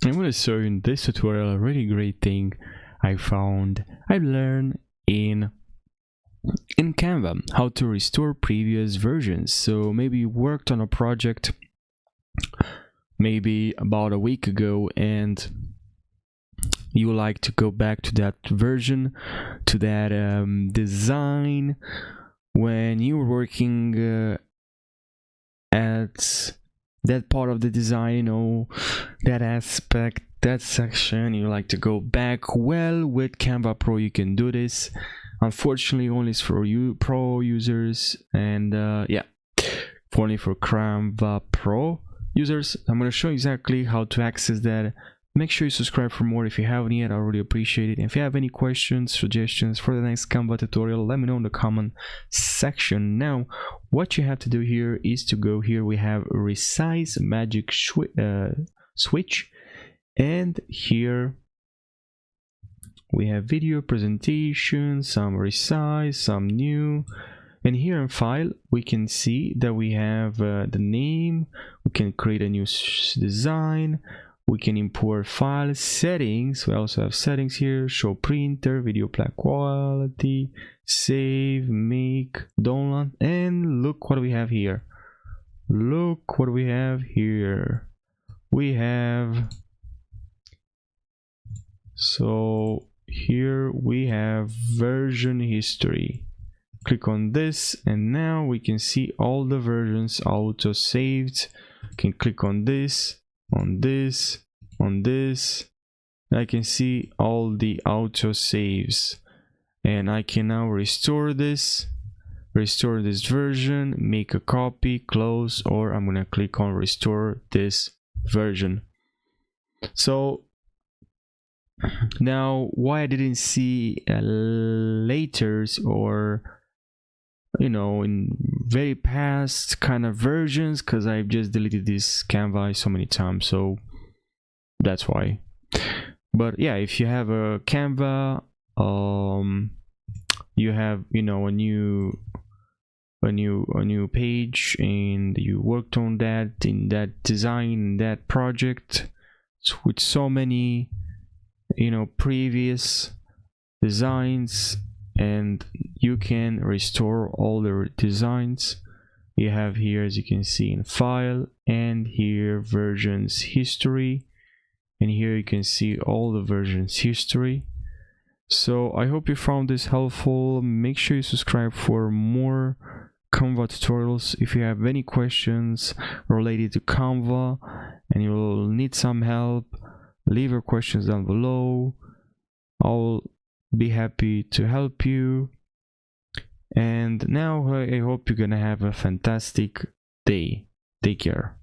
I'm going to show you in this tutorial a really great thing I learned in Canva, how to restore previous versions. So maybe you worked on a project maybe about a week ago and you like to go back to that version, to that design when you were working at that part of the design, you know, that aspect, that section. You like to go back. Well, with Canva Pro you can do this. Unfortunately only for you pro users, and yeah, only for Canva Pro users. I'm going to show you exactly how to access that. Make sure you subscribe for more if you haven't yet. I really appreciate it. If you have any questions, suggestions for the next Canva tutorial, let me know in the comment section. Now, what you have to do here is to go here. We have resize magic switch, and here we have video presentation, some resize, some new. And here in file we can see that we have the name. We can create a new design. We can import file settings. We also have settings here: show printer, video black quality, save, make, download. And look what we have here. Look what we have here. We have, so here we have version history. Click on this and now we can see all the versions auto saved. Can click on this, on this, on this. I can see all the auto saves, and I can now restore this version, make a copy, close, or I'm gonna click on restore this version. So now why I didn't see laters, or you know, in very past kind of versions, because I've just deleted this Canva so many times, so that's why. But yeah, if you have a Canva, you have, you know, a new page, and you worked on that, in that design, in that project, with so many, you know, previous designs, and you can restore all the designs you have here, as you can see in file, and here versions history, and here you can see all the versions history. So I hope you found this helpful. Make sure you subscribe for more Canva tutorials. If you have any questions related to Canva and you will need some help, leave your questions down below. I'll be happy to help you. And now I hope you're gonna have a fantastic day. Take care.